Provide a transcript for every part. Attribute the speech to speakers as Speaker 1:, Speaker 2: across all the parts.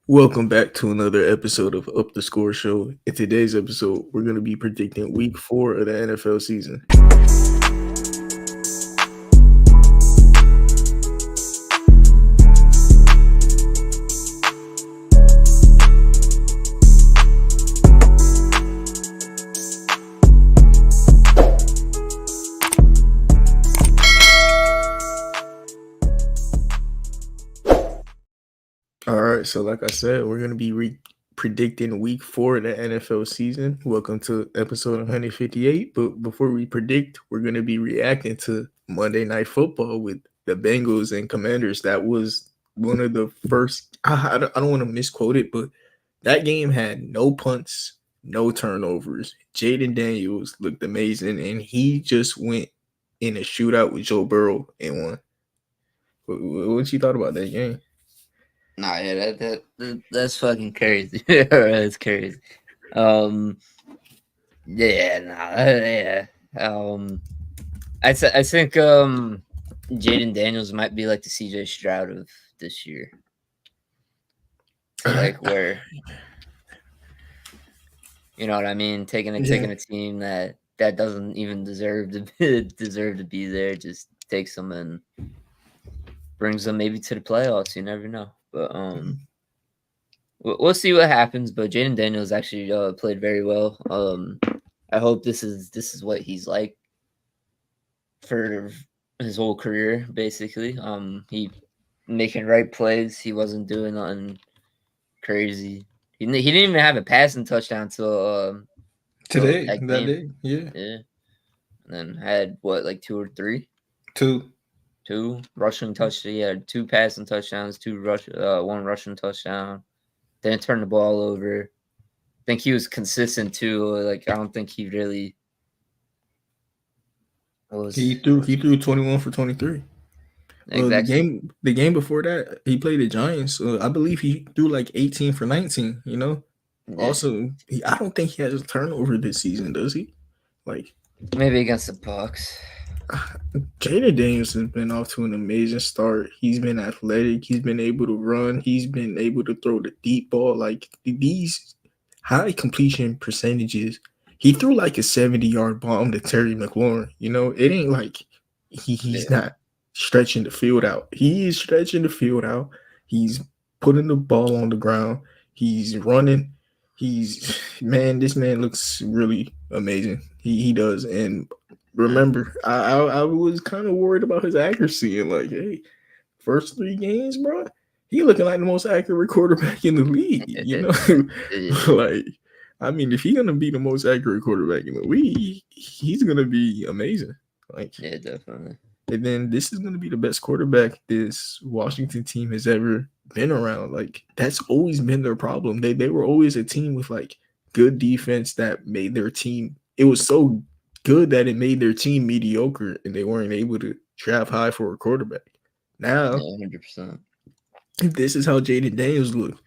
Speaker 1: Welcome back to another episode of Up the Score Show. In today's episode, we're going to be predicting week 4 of the NFL season. All right, so like I said, we're going to be predicting week 4 of the NFL season. Welcome to episode 158. But before we predict, we're going to be reacting to Monday Night Football with the Bengals and Commanders. That was one of the first, I don't want to misquote it, but that game had no punts, no turnovers. Jaden Daniels looked amazing, and he just went in a shootout with Joe Burrow and won. What you thought about that game?
Speaker 2: Nah, yeah, that's fucking crazy. That's crazy. Um, yeah, nah, yeah. I think Jaden Daniels might be like the CJ Stroud of this year. To like where you know what I mean, taking
Speaker 1: Yeah.
Speaker 2: a team that doesn't even deserve to be there, just takes them and brings them maybe to the playoffs. You never know, but we'll see what happens. But Jaden Daniels actually played very well. I hope this is what he's like for his whole career, basically. He making right plays. He wasn't doing nothing crazy. He didn't even have a passing touchdown till
Speaker 1: Today,
Speaker 2: that
Speaker 1: that
Speaker 2: game.
Speaker 1: day, yeah.
Speaker 2: Yeah, and then had what like two or three,
Speaker 1: Two.
Speaker 2: two rushing touchdowns. He had two passing touchdowns, one rushing touchdown. Didn't turn the ball over. I think he was consistent too. Like I don't think he really
Speaker 1: He
Speaker 2: was
Speaker 1: threw he threw 21 for 23. The
Speaker 2: exactly.
Speaker 1: game before that, he played the Giants. I believe he threw like 18 for 19, you know?
Speaker 2: Yeah.
Speaker 1: Also, I don't think he has a turnover this season, does he? Like
Speaker 2: Maybe against the Bucks.
Speaker 1: Jaden Daniels has been off to an amazing start. He's been athletic. He's been able to run. He's been able to throw the deep ball. Like these high completion percentages. He threw like a 70-yard bomb to Terry McLaurin. You know, it ain't like he's
Speaker 2: Yeah.
Speaker 1: not stretching the field out. He is stretching the field out. He's putting the ball on the ground. He's running. He's this man looks really amazing. He does. And remember, I was kind of worried about his accuracy and like, hey, first 3 games, bro, he looking like the most accurate quarterback in the league. You know,
Speaker 2: Yeah.
Speaker 1: like I mean, if he's gonna be the most accurate quarterback in the league, he's gonna be amazing. Like,
Speaker 2: Yeah, definitely.
Speaker 1: and then this is gonna be the best quarterback this Washington team has ever been around. Like, that's always been their problem. They were always a team with like good defense that made their team. It was so good that it made their team mediocre, and they weren't able to draft high for a quarterback. Now,
Speaker 2: Yeah, 100%.
Speaker 1: this is how Jaden Daniels look.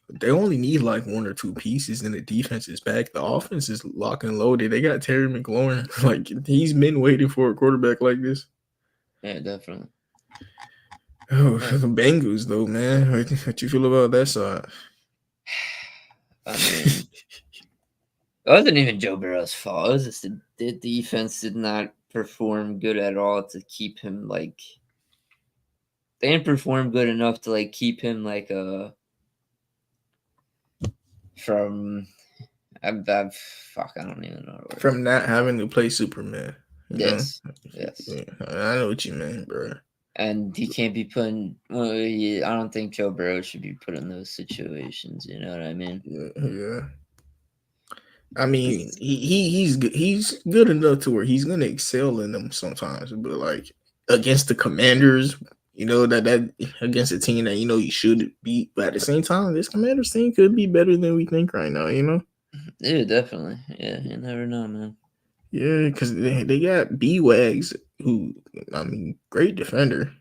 Speaker 1: They only need like one or two pieces, and the defense is back. The offense is locked and loaded. They got Terry McLaurin. Like, he's been waiting for a quarterback like this.
Speaker 2: Yeah, definitely.
Speaker 1: Oh,
Speaker 2: Yeah.
Speaker 1: the Bengals though, man. What you feel about that side?
Speaker 2: I mean, it wasn't even Joe Burrow's fault. It was just the defense did not perform good at all to keep him like they didn't perform good enough to like keep him like from I've fuck I don't even know the word.
Speaker 1: From not having to play Superman, you know.
Speaker 2: Yes. Yes.
Speaker 1: Yeah, I know what you mean, bro.
Speaker 2: And he can't be putting. Well, I don't think Joe Burrow should be put in those situations. You know what I mean?
Speaker 1: Yeah, yeah. I mean,
Speaker 2: It's,
Speaker 1: he's good. He's good enough to where he's gonna excel in them sometimes, but like against the Commanders, you know that against a team that you know you should beat, but at the same time, this Commanders team could be better than we think right now. You know,
Speaker 2: yeah, definitely. Yeah, you never know, man.
Speaker 1: yeah, because they got B Wags, who I mean, great defender.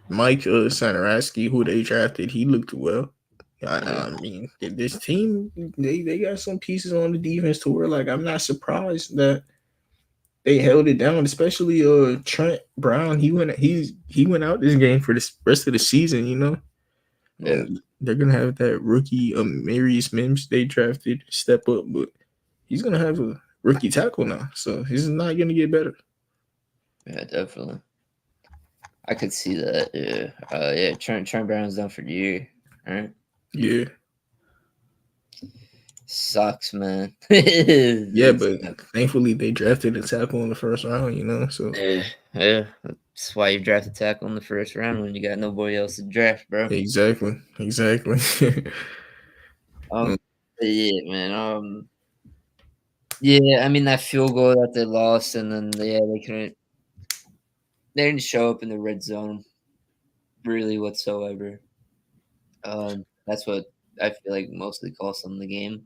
Speaker 1: Mike Sanaraski, who they drafted, he looked well.
Speaker 2: Yeah,
Speaker 1: I mean, this team they got some pieces on the defense to where like I'm not surprised that they held it down, especially Trent Brown. He went out this game for the rest of the season, you know.
Speaker 2: Yeah.
Speaker 1: They're gonna have that rookie Marius Mims they drafted step up, but he's gonna have a rookie tackle now, so he's not gonna get better.
Speaker 2: Yeah, definitely. I could see that. Yeah. Yeah. Trent Brown's done for the year. All right.
Speaker 1: Yeah,
Speaker 2: Sucks, man.
Speaker 1: yeah,
Speaker 2: It
Speaker 1: but
Speaker 2: sucks.
Speaker 1: thankfully they drafted a tackle in the first round, so
Speaker 2: Yeah. That's why you draft a tackle in the first round when you got nobody else to draft, bro.
Speaker 1: exactly.
Speaker 2: Um, yeah, man. Yeah. I mean that field goal that they lost, and then they couldn't. They didn't show up in the red zone really whatsoever. That's what I feel like mostly cost them the game.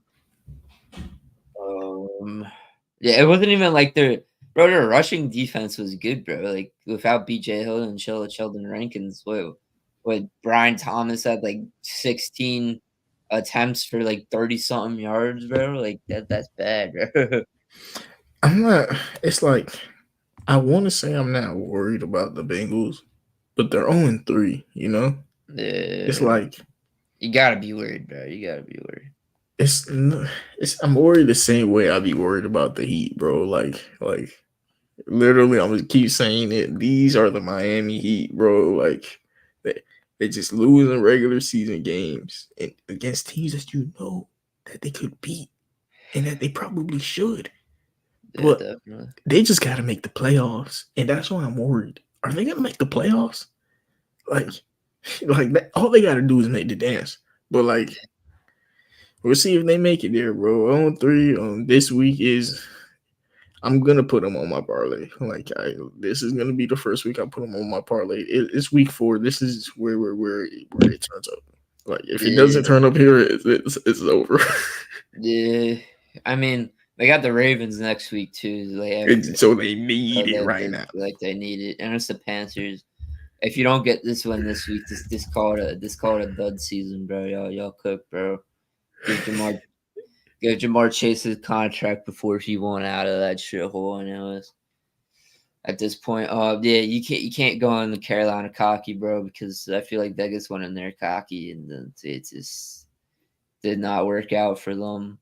Speaker 2: Um, yeah, it wasn't even like their rushing defense was good, bro. Like without BJ Hill and Sheldon Rankins, what Brian Thomas had like 16 attempts for like 30 something yards, bro. Like that's bad, bro.
Speaker 1: I'm not. It's like I want to say I'm not worried about the Bengals, but they're 0-3. It's
Speaker 2: Yeah,
Speaker 1: like
Speaker 2: you gotta be worried, bro. You gotta be worried.
Speaker 1: it's I'm worried the same way I'd be worried about the Heat, bro. Like literally, I'm gonna keep saying it. These are the Miami Heat, bro. Like they just lose in regular season games and against teams that that they could beat and that they probably should.
Speaker 2: Yeah,
Speaker 1: But
Speaker 2: definitely.
Speaker 1: they just got to make the playoffs, and that's why I'm worried. Are they gonna make the playoffs? Like, like that, all they got to do is make the dance. But like, we'll see if they make it there, bro. On 3 this week is I'm gonna put them on my parlay. Like, this is gonna be the first week I put them on my parlay. It's week 4. This is where it turns up. Like, if it
Speaker 2: Yeah,
Speaker 1: doesn't turn up here, it's over.
Speaker 2: yeah. I mean, they got the Ravens next week too.
Speaker 1: So they need it right
Speaker 2: They
Speaker 1: now.
Speaker 2: feel like they need it, and it's the Panthers. If you don't get this one this week, this call it a dud season, bro. Y'all cook, bro. Give Jamar Chase his contract before he won out of that shithole. Anyways, at this point, yeah, you can't go on the Carolina cocky, bro, because I feel like Vegas went in there cocky, and then it just did not work out for them.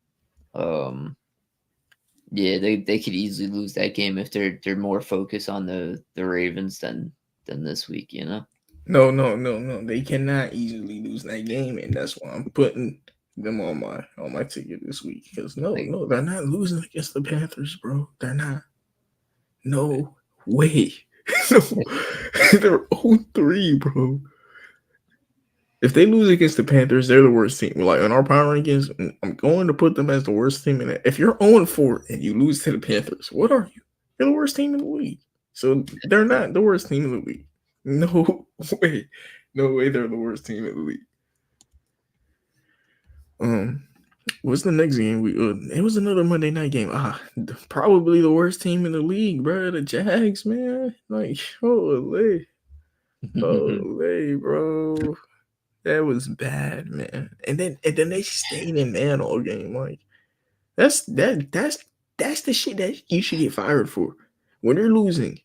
Speaker 2: Yeah, they could easily lose that game if they're more focused on the Ravens than this week, you know.
Speaker 1: No. They cannot easily lose that game, and that's why I'm putting them on my ticket this week. Because no, they're not losing against the Panthers, bro. They're not. No way. No, they're 0-3, bro. If they lose against the Panthers, they're the worst team. Like on our power rankings, I'm going to put them as the worst team in it. If you're 0-4 and you lose to the Panthers, what are you? You're the worst team in the league. So they're not the worst team in the league. No way. No way they're the worst team in the league. What's the next game? It was another Monday night game. Probably the worst team in the league, bro. The Jags, man. Like, holy, bro. That was bad, man. And then they stayed in man all game. Like, that's the shit that you should get fired for. When they're losing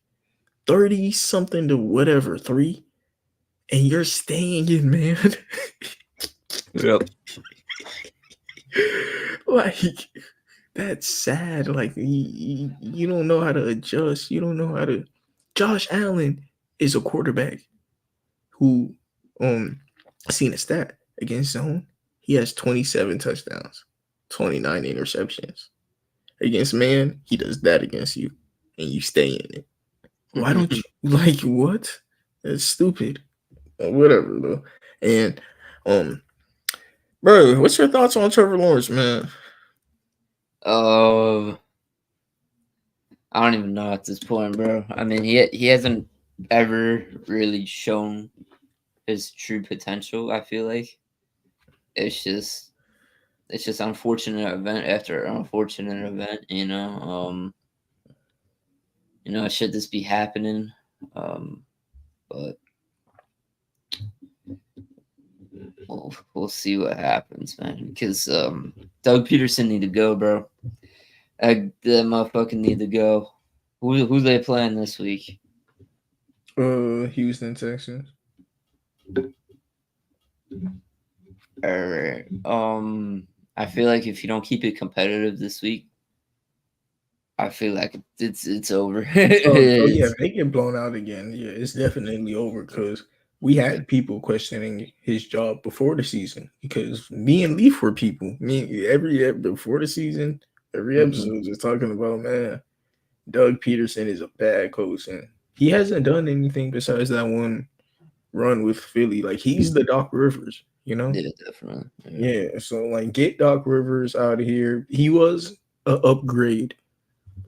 Speaker 1: 30 something to whatever 3, and you're staying in man.
Speaker 2: Yep.
Speaker 1: Like, that's sad. Like, you don't know how to adjust. You don't know how to. Josh Allen is a quarterback who, seen a stat against zone. He has 27 touchdowns, 29 interceptions. Against man, he does that against you, and you stay in it. Why don't you like what? That's stupid. Whatever though. And bro, what's your thoughts on Trevor Lawrence, man?
Speaker 2: I don't even know at this point, bro. I mean, he hasn't ever really shown his true potential. I feel like it's just unfortunate event after unfortunate event. Should this be happening? But we'll see what happens, man. Because Doug Peterson need to go, bro. That motherfucker need to go. Who they playing this week?
Speaker 1: Houston Texans.
Speaker 2: Alright. I feel like if you don't keep it competitive this week, I feel like it's over.
Speaker 1: Oh yeah,
Speaker 2: It's
Speaker 1: if they get blown out again, yeah, it's definitely over because we had people questioning his job before the season because me and Leaf were people. Me before the season, every
Speaker 2: Mhm.
Speaker 1: episode just talking about man, Doug Peterson is a bad coach and he hasn't done anything besides that one run with Philly. Like he's the Doc Rivers, you know?
Speaker 2: Yeah, definitely. Yeah.
Speaker 1: Yeah. So like get Doc Rivers out of here. He was a upgrade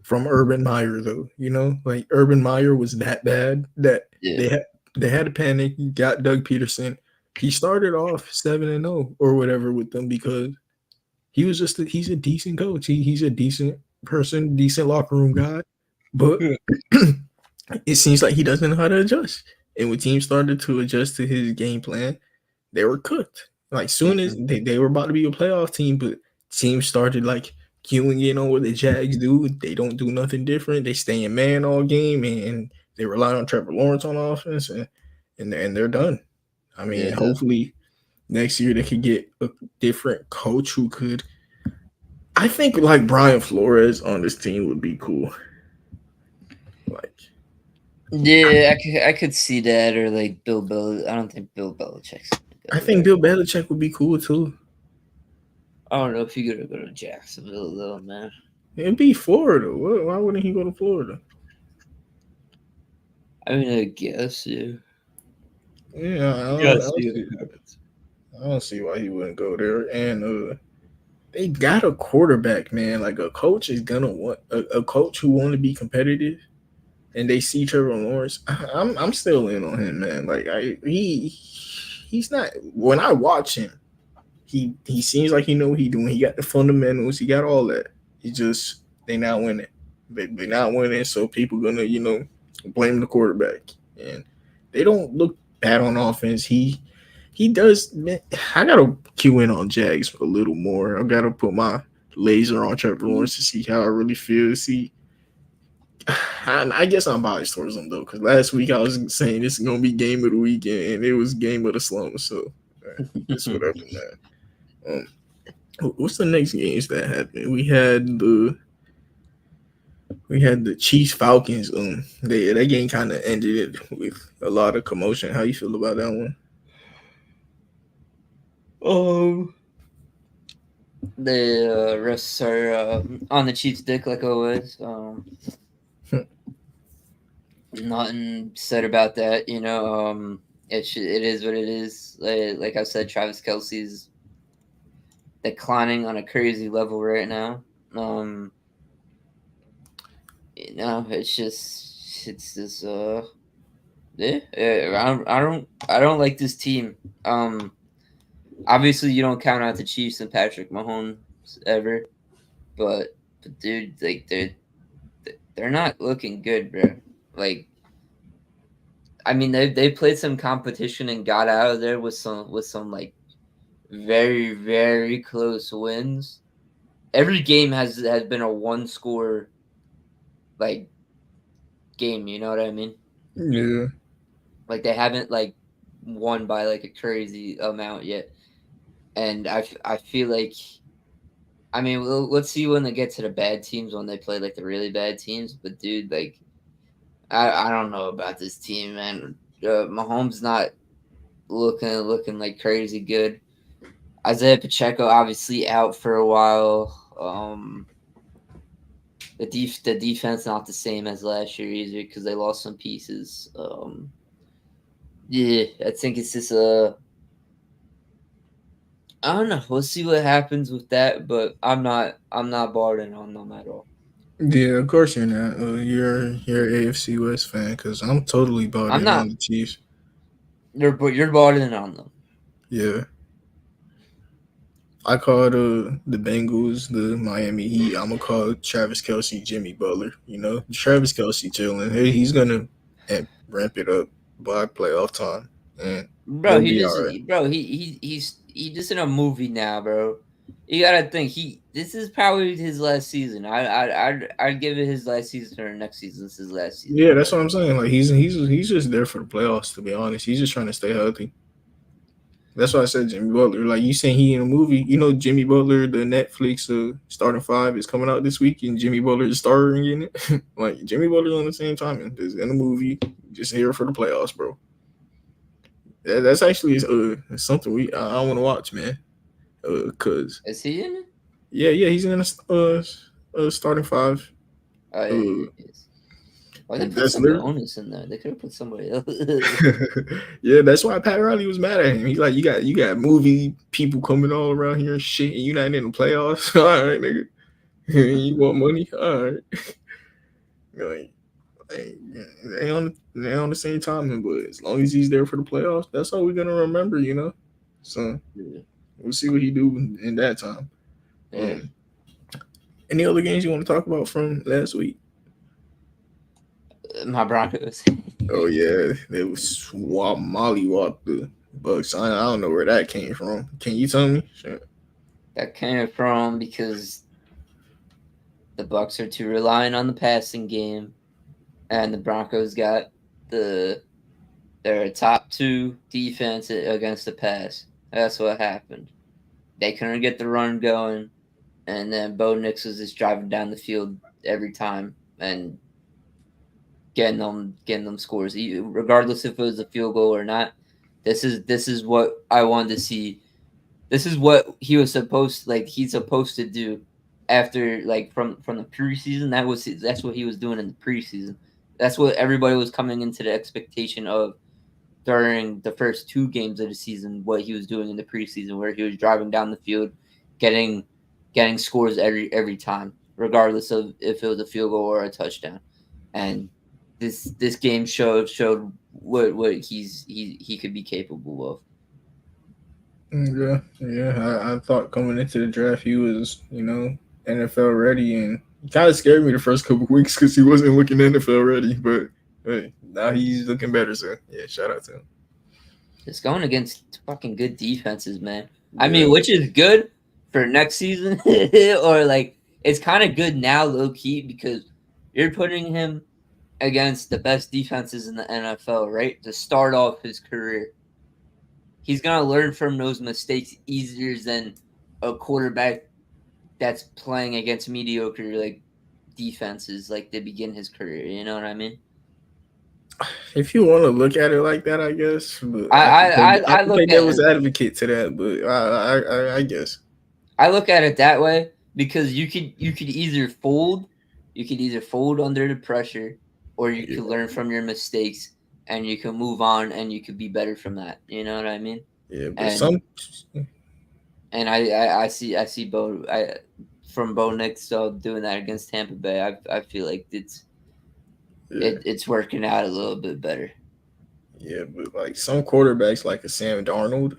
Speaker 1: from Urban Meyer though. You know, like Urban Meyer was that bad that
Speaker 2: Yeah.
Speaker 1: they had to panic. You got Doug Peterson. He started off 7-0 or whatever with them because he's a decent coach. He's a decent person, decent locker room guy. But
Speaker 2: Yeah.
Speaker 1: it seems like he doesn't know how to adjust. And when teams started to adjust to his game plan, they were cooked. Like soon as
Speaker 2: Mhm.
Speaker 1: they were about to be a playoff team, but teams started like queuing in on what the Jags do. They don't do nothing different. They stay in man all game and they rely on Trevor Lawrence on offense and they're done. I
Speaker 2: Yeah,
Speaker 1: mean,
Speaker 2: definitely.
Speaker 1: hopefully next year they could get a different coach who could I think like Brian Flores on this team would be cool. Like
Speaker 2: Yeah, I could see that, or like Bill Bel. I don't think Bill Belichick's
Speaker 1: I
Speaker 2: gonna go
Speaker 1: think
Speaker 2: there.
Speaker 1: Bill Belichick would be cool too.
Speaker 2: I don't know if you're gonna go to Jacksonville though, man.
Speaker 1: It'd be Florida. Why wouldn't he go to Florida?
Speaker 2: I mean, I guess yeah.
Speaker 1: Yeah,
Speaker 2: Yeah, see if it happens.
Speaker 1: I don't see why he wouldn't go there. And they got a quarterback, man. Like a coach is gonna want a coach who want to be competitive, and they see Trevor Lawrence. I'm still in on him, man. Like he's not. When I watch him, he seems like he know what he doing. He got the fundamentals. He got all that. He just they not winning. They not winning, so people gonna blame the quarterback, and they don't look bad on offense. He does. Man, I gotta cue in on Jags a little more. I gotta put my laser on Trevor Lawrence to see how I really feel. See, I guess I'm biased towards him though, because last week I was saying this is gonna be game of the weekend, and it was game of the slum. So it's whatever, man. What's the next games that happened? We had the Chiefs Falcons. That game kind of ended it with a lot of commotion. How you feel about that one?
Speaker 2: Um, the refs are on the Chiefs' dick like always. Nothing said about that. It is what it is. Like I said, Travis Kelsey's declining on a crazy level right now. It's just yeah. I don't like this team. Obviously you don't count out the Chiefs and Patrick Mahomes ever, but dude, like they're not looking good, bro. Like I mean they played some competition and got out of there with some like very very close wins. Every game has been a one score like game, you know what I mean?
Speaker 1: Yeah,
Speaker 2: Like they haven't like won by like a crazy amount yet. And I feel like I mean let's see when they get to the bad teams when they play like the really bad teams. But dude, like I don't know about this team, man. Mahomes not looking like crazy good. Isaiah Pacheco obviously out for a while. The defense not the same as last year either because they lost some pieces. Yeah, I think it's just I don't know. We'll see what happens with that, but I'm not bought in on them at all.
Speaker 1: yeah. Of course you're not. You're an AFC West fan because I'm totally bought
Speaker 2: I'm
Speaker 1: in on
Speaker 2: not.
Speaker 1: the Chiefs.
Speaker 2: You're bought in on them.
Speaker 1: Yeah, I call the Bengals the Miami Heat. I'm gonna call Travis Kelsey Jimmy Butler. Travis Kelsey chilling. Hey, he's gonna ramp it up by playoff time, and
Speaker 2: Bro,
Speaker 1: he'll
Speaker 2: he
Speaker 1: be
Speaker 2: just
Speaker 1: all right.
Speaker 2: bro, he just in a movie now, bro. You gotta think this is probably his last season. I'd give it his last season or next season. This is his last season,
Speaker 1: Yeah,
Speaker 2: bro.
Speaker 1: that's what I'm saying. Like he's just there for the playoffs. To be honest, he's just trying to stay healthy. That's why I said Jimmy Butler. Like you saying he in a movie, you know Jimmy Butler, the Netflix starting five is coming out this week, and Jimmy Butler is starring in it. Like Jimmy Butler's on the same time and is in a movie, just here for the playoffs, bro. That's actually something I want to watch, man. Cause
Speaker 2: Is he in it?
Speaker 1: yeah, he's in a starting five.
Speaker 2: Oh yeah,
Speaker 1: Uh,
Speaker 2: he is. Why they
Speaker 1: and
Speaker 2: put
Speaker 1: that's literally
Speaker 2: Sabonis in there? They could have put somebody else.
Speaker 1: yeah, that's why Pat Riley was mad at him. He's like, you got movie people coming all around here and shit, and you not in the playoffs. All right, nigga. You want money? All right. Like, they on the same timing, but as long as he's there for the playoffs, that's all we're gonna remember, you know. So
Speaker 2: Yeah.
Speaker 1: we'll see what he do in that time.
Speaker 2: Yeah.
Speaker 1: Any other games you want to talk about from last week?
Speaker 2: My Broncos.
Speaker 1: Oh yeah, they was mollywop the Bucks. I don't know where that came from. Can you tell me? Sure.
Speaker 2: That came from because the Bucks are too reliant on the passing game, and the Broncos got their top two defense against the pass. That's what happened. They couldn't get the run going, and then Bo Nix was just driving down the field every time and getting them scores, regardless if it was a field goal or not. This is what I wanted to see. This is what he's supposed to do after from the preseason. That's what he was doing in the preseason. That's what everybody was coming into the expectation of during the first two games of the season. What he was doing in the preseason, where he was driving down the field, getting scores every time, regardless of if it was a field goal or a touchdown. And this game showed what he could be capable of.
Speaker 1: Yeah. I thought coming into the draft he was, NFL ready, and it kind of scared me the first couple weeks because he wasn't looking NFL ready. But hey, now he's looking better. So yeah, shout out to him.
Speaker 2: It's going against fucking good defenses, man.
Speaker 1: Yeah.
Speaker 2: I mean, which is good for next season, or it's kind of good now, low key, because you're putting him against the best defenses in the NFL, right? To start off his career. He's going to learn from those mistakes easier than a quarterback that's playing against mediocre defenses to begin his career. You know what I mean?
Speaker 1: If you want to look at it like that, I guess. But
Speaker 2: I look at
Speaker 1: devil's advocate to that, but I guess
Speaker 2: I look at it that way because you could either fold under the pressure, or you could learn from your mistakes and you can move on and you could be better from that. You know what I mean?
Speaker 1: Yeah, but
Speaker 2: and I see Bo Nix doing that against Tampa Bay. I feel like it's working out a little bit better.
Speaker 1: Yeah, but some quarterbacks like a Sam Darnold,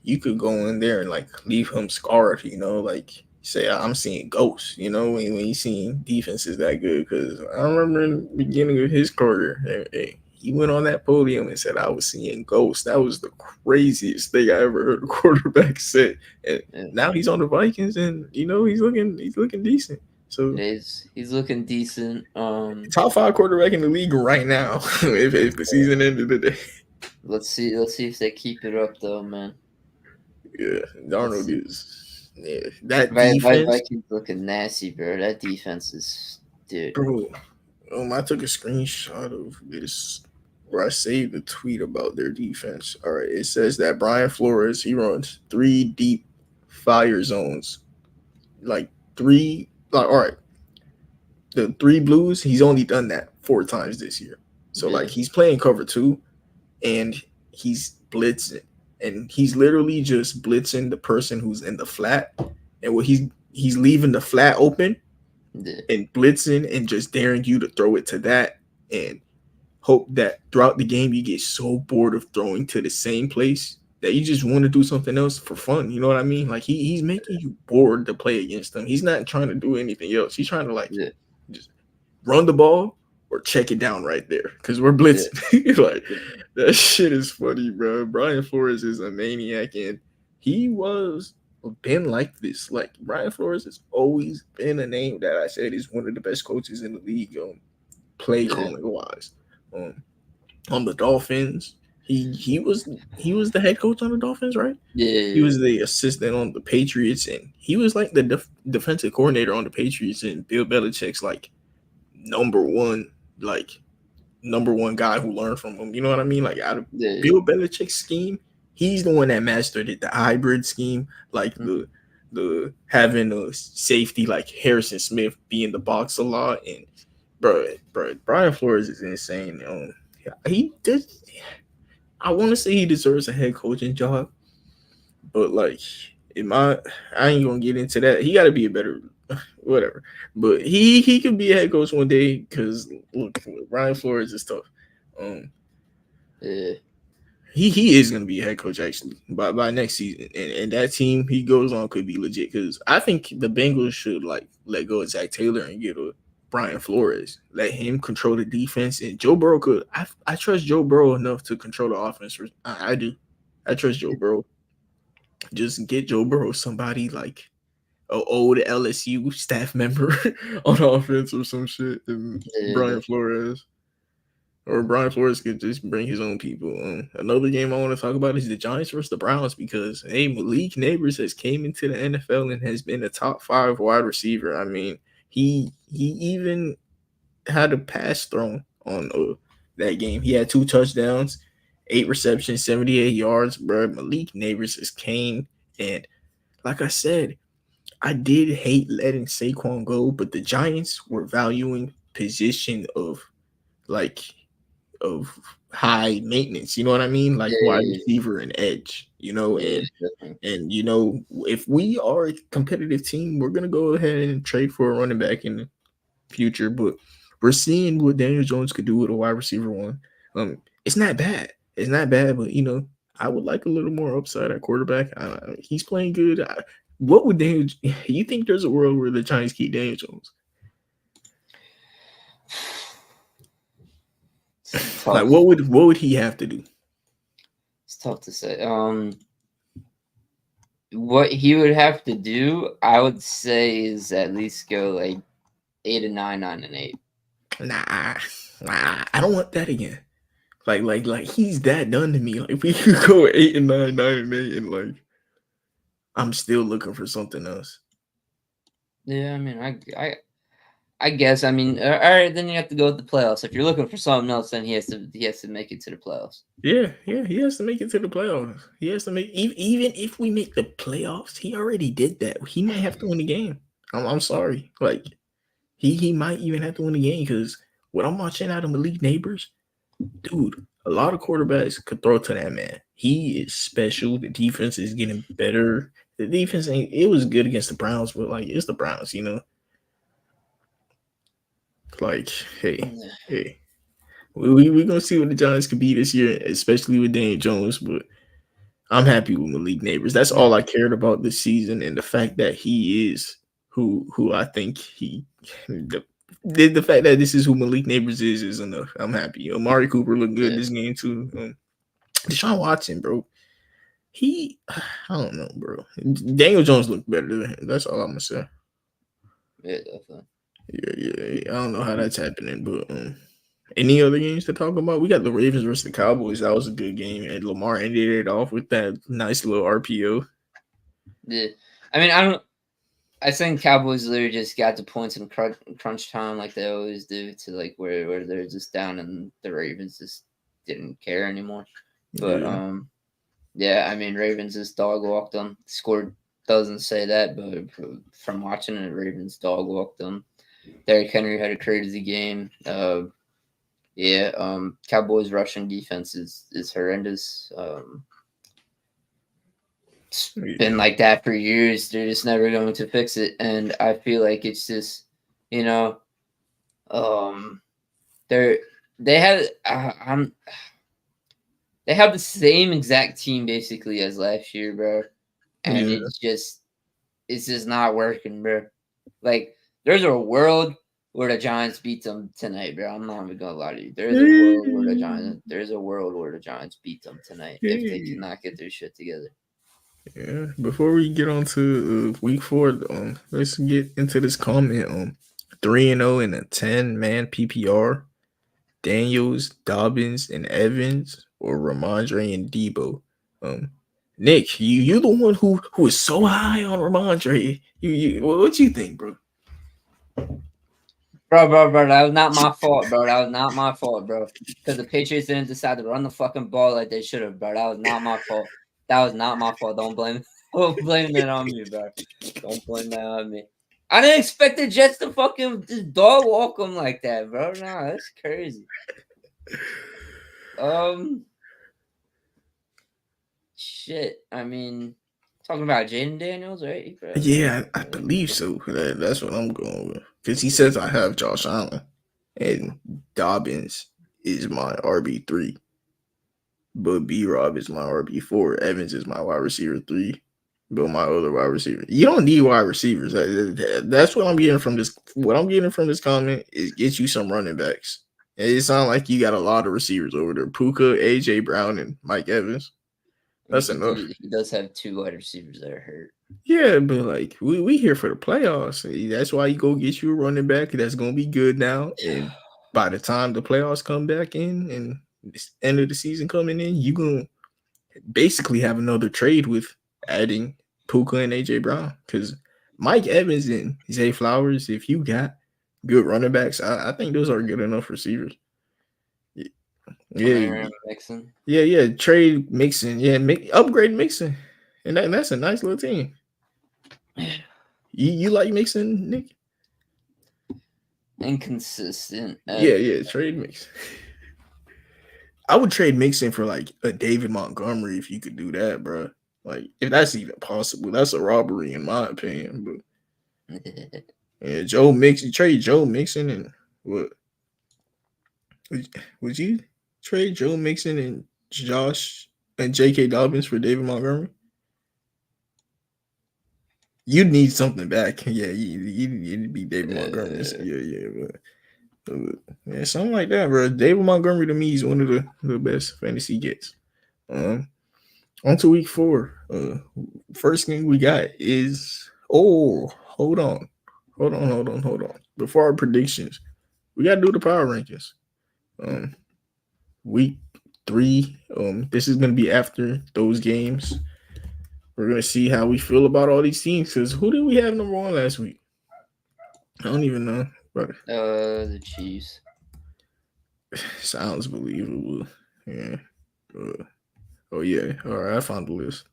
Speaker 1: you could go in there and leave him scarred. Say I'm seeing ghosts. When you seeing defenses that good. Because I remember in the beginning of his career, he went on that podium and said I was seeing ghosts. That was the craziest thing I ever heard a quarterback say. And now he's on the Vikings, and he's looking decent. So
Speaker 2: he's looking decent.
Speaker 1: Top 5 quarterback in the league right now. if the season ended today.
Speaker 2: Let's see if they keep it up though, man.
Speaker 1: Yeah, Darnold is that defense.
Speaker 2: Vikings looking nasty, bro. That defense is, dude.
Speaker 1: Bro, I took a screenshot of this where I saved a tweet about their defense. All right, it says that Brian Flores, he runs 3 deep fire zones, all right. The 3 blues, he's only done that 4 times this year. So he's playing cover 2, and he's blitzing, and he's literally just blitzing the person who's in the flat, and what he's leaving the flat open and blitzing and just daring you to throw it to that, and hope that throughout the game you get so bored of throwing to the same place that you just want to do something else for fun. You know what I mean? He's making you bored to play against him. He's not trying to do anything else. He's trying to just run the ball or check it down right there because we're blitzing. That shit is funny, bro. Brian Flores is a maniac, and he was been like this. Brian Flores has always been a name that I said is one of the best coaches in the league, play calling wise. On the Dolphins, He was the head coach on the Dolphins, right? He
Speaker 2: Yeah,
Speaker 1: was the assistant on the Patriots, and he was like the defensive coordinator on the Patriots, and Bill Belichick's like number one, like number one guy who learned from him. You know what I mean? Like out of
Speaker 2: yeah.
Speaker 1: Bill Belichick's scheme, he's the one that mastered it. The hybrid scheme, like the having a safety like Harrison Smith be in the box a lot, and bro, Brian Flores is insane. He did. I want to say he deserves a head coaching job, but like, in my, I ain't gonna get into that. He got to be a better, whatever. But he could be a head coach one day because look, Brian Flores is tough. Um,
Speaker 2: Yeah.
Speaker 1: he is gonna be a head coach actually by next season, and that team he goes on could be legit because I think the Bengals should like let go of Zach Taylor and get a Brian Flores, let him control the defense, and Joe Burrow could. I trust Joe Burrow enough to control the offense. I do. I trust Joe Burrow. Just get Joe Burrow somebody like an old LSU staff member on offense or some shit, and
Speaker 2: Yeah.
Speaker 1: Brian Flores could just bring his own people. Another game I want to talk about is the Giants versus the Browns because hey, Malik Neighbors has came into the NFL and has been a top 5 wide receiver. I mean, he even had a pass thrown on that game. He had 2 touchdowns, 8 receptions, 78 yards. Bro, Malik Neighbors is came, and like I said, I did hate letting Saquon go, but the Giants were valuing position like of high maintenance. You know what I mean? Like wide
Speaker 2: Yeah.
Speaker 1: receiver and edge.
Speaker 2: Yeah. Definitely.
Speaker 1: And if we are a competitive team, we're gonna go ahead and trade for a running back in the future. But we're seeing what Daniel Jones could do with a wide receiver one. It's not bad. It's not bad, but I would like a little more upside at quarterback. He's playing good. What would Daniel? You think there's a world where the Giants keep Daniel Jones?
Speaker 2: It's
Speaker 1: Like,
Speaker 2: tough.
Speaker 1: what would he have to do?
Speaker 2: It's tough to say. What he would have to do, I would say, is at least go like 8-9, 9-8.
Speaker 1: Nah, I don't want that again. Like he's that done to me. Like we could go 8-9, 9-8, and like I'm still looking for something else.
Speaker 2: Yeah, I mean, I guess. I mean, all right, then you have to go with the playoffs. If you're looking for something else, then he has to make it to the playoffs.
Speaker 1: Yeah, he has to make it to the playoffs. He has to make even if we make the playoffs, he already did that. He might have to win the game. I'm sorry. Like he might even have to win the game because what I'm watching out of Malik Neighbors, dude, a lot of quarterbacks could throw to that man. He is special. The defense is getting better. The defense it was good against the Browns, but like it's the Browns, Like, hey. We gonna see what the Giants could be this year, especially with Daniel Jones. But I'm happy with Malik Neighbors. That's all I cared about this season, and the fact that he is who I think the fact that this is who Malik Neighbors is enough. I'm happy. Amari Cooper looked good
Speaker 2: Yeah,
Speaker 1: this game too. Deshaun Watson, bro. I don't know, bro. Daniel Jones looked better than him. That's all I'm gonna say.
Speaker 2: yeah, definitely.
Speaker 1: Yeah. I don't know how that's happening, but any other games to talk about? We got the Ravens versus the Cowboys. That was a good game, and Lamar ended it off with that nice little RPO.
Speaker 2: Yeah, I mean, I think Cowboys literally just got to points in crunch time like they always do to like where they're just down and the Ravens just didn't care anymore. But yeah, I mean Ravens just dog walked them. Score doesn't say that, but from watching it, Ravens dog walked them. Derrick Henry had a crazy game. Yeah, Cowboys rushing defense is horrendous. It's been like that for years. They're just never going to fix it, and I feel like it's just, you know, they're they had they have the same exact team basically as last year, bro, and
Speaker 1: Yeah.
Speaker 2: it's just not working, bro. Like there's a world where the Giants beat them tonight, bro. I'm not even gonna lie to you. There's a world where the Giants beat them tonight if they cannot get their shit together.
Speaker 1: Yeah. Before we get on to week 4, let's get into this comment. 3-0 in a 10-man PPR. Daniels, Dobbins, and Evans, or Ramondre and Debo. Nick, you the one who is so high on Ramondre. What you think, bro?
Speaker 2: Bro, that was not my fault, bro. That was not my fault, bro. Because the Patriots didn't decide to run the fucking ball like they should have, bro. That was not my fault. That was not my fault. Don't blame that on me, bro. Don't blame that on me. I didn't expect the Jets to fucking just dog walk them like that, bro. Nah, that's crazy. Shit. I mean, talking about Jaden Daniels, right?
Speaker 1: Yeah, I believe so. That's what I'm going with. Because he says I have Josh Allen, and Dobbins is my RB3, but B Rob is my RB4. Evans is my wide receiver 3, but my other wide receiver. You don't need wide receivers. That's what I'm getting from this. What I'm getting from this comment is get you some running backs. It sounds like you got a lot of receivers over there: Puka, AJ Brown, and Mike Evans. That's enough.
Speaker 2: He does have 2 wide receivers that are hurt.
Speaker 1: Yeah, but like we here for the playoffs. That's why you go get you a running back that's gonna be good now. And by the time the playoffs come back in and this end of the season coming in, you gonna basically have another trade with adding Puka and AJ Brown. Because Mike Evans and Zay Flowers, if you got good running backs, I think those are good enough receivers. Yeah,
Speaker 2: Mixon.
Speaker 1: Yeah. Trade Mixon. Yeah, upgrade Mixon, and that's a nice little team. You like Mixon, Nick?
Speaker 2: Inconsistent.
Speaker 1: Yeah. Trade Mixon. I would trade Mixon for like a David Montgomery if you could do that, bro. Like if that's even possible, that's a robbery in my opinion. But yeah, Joe Mixon, trade Joe Mixon and what? Would you trade Joe Mixon and Josh and J.K. Dobbins for David Montgomery? You'd need something back. Yeah, you'd be David Montgomery. Yeah, something like that, bro. David Montgomery to me is one of the best fantasy gets. On to week 4. First thing we got is hold on. Before our predictions, we gotta do the power rankings. Week 3. This is gonna be after those games. We're gonna see how we feel about all these teams. Because who did we have number 1 last week? I don't even know. But
Speaker 2: the Chiefs.
Speaker 1: Sounds believable. Yeah. Oh yeah. All right. I found the list.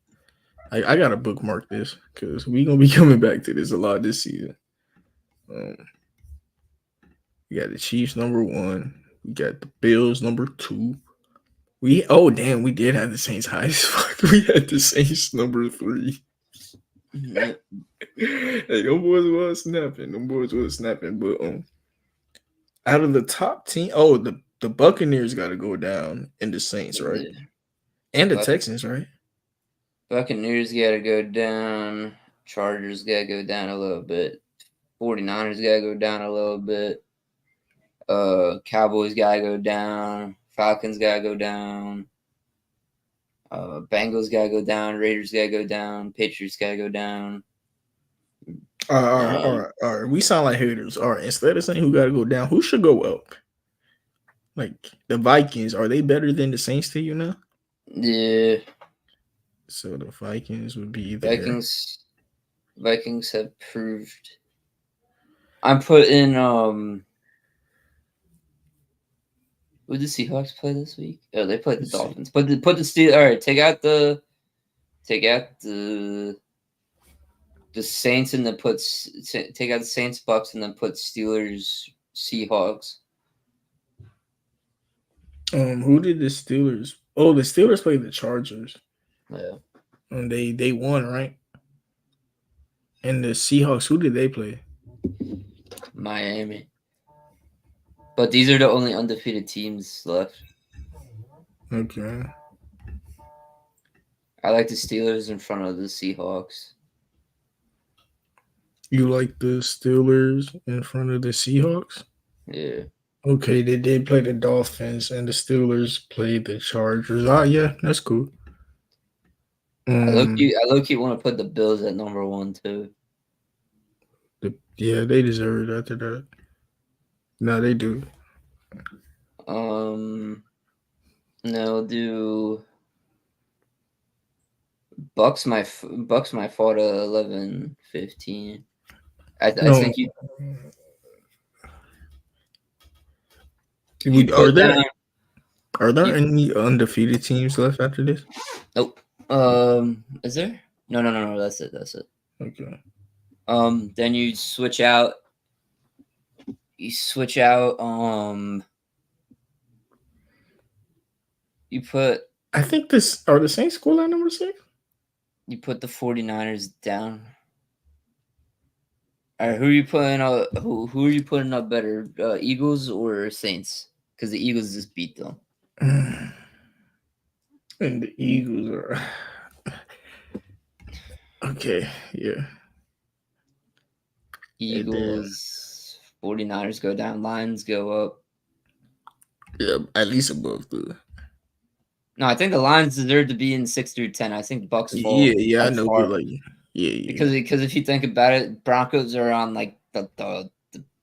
Speaker 1: I gotta bookmark this because we're gonna be coming back to this a lot this season. We got the Chiefs number 1. We got the Bills number 2. We did have the Saints high as fuck. We had the Saints number 3. Hey, them boys was snapping. But out of the top team, the Buccaneers got to go down, and the Saints, right? Yeah. And the Texans, right?
Speaker 2: Buccaneers got to go down. Chargers got to go down a little bit. 49ers got to go down a little bit. Cowboys got to go down. Falcons got to go down. Bengals got to go down. Raiders got to go down. Patriots got to go down.
Speaker 1: All right. We sound like haters. All right. Instead of saying who got to go down, who should go up? Like the Vikings, are they better than the Saints to you now?
Speaker 2: Yeah.
Speaker 1: So the Vikings would be there.
Speaker 2: Vikings have proved. I'm putting Who did the Seahawks play this week? Oh, they played the Dolphins. Put the Steelers. All right, take out the Saints and then take out the Saints, Bucks, and then put Steelers, Seahawks.
Speaker 1: Who did the Steelers? Oh, the Steelers played the Chargers.
Speaker 2: Yeah.
Speaker 1: And they won, right? And the Seahawks, who did they play?
Speaker 2: Miami. But these are the only undefeated teams left.
Speaker 1: Okay.
Speaker 2: I like the Steelers in front of the Seahawks.
Speaker 1: You like the Steelers in front of the Seahawks?
Speaker 2: Yeah.
Speaker 1: Okay, they did play the Dolphins, and the Steelers played the Chargers. Oh, yeah, that's cool.
Speaker 2: I low-key want to put the Bills at number 1, too.
Speaker 1: Yeah, they deserve it after that. No, they do.
Speaker 2: No, we'll do Bucks. Bucks might fall to 11-15. I
Speaker 1: No,
Speaker 2: think you
Speaker 1: are
Speaker 2: put
Speaker 1: there
Speaker 2: down.
Speaker 1: any undefeated teams left after this?
Speaker 2: Nope. Is there? No. That's it.
Speaker 1: Okay.
Speaker 2: Then you switch out. You put
Speaker 1: I think are the Saints score line number 6?
Speaker 2: the 49ers down. All right, who are you putting up? Who are you putting up better, Eagles or Saints? Because the Eagles just beat them.
Speaker 1: And the Eagles are okay. Yeah.
Speaker 2: Eagles, 49ers go down. Lions go up.
Speaker 1: Yeah, at least above the.
Speaker 2: No, I think the Lions deserve to be in 6 through 10. I think Bucks fall.
Speaker 1: Yeah, I
Speaker 2: Like,
Speaker 1: know,
Speaker 2: far.
Speaker 1: but like, yeah.
Speaker 2: Because if you think about it, Broncos are on like the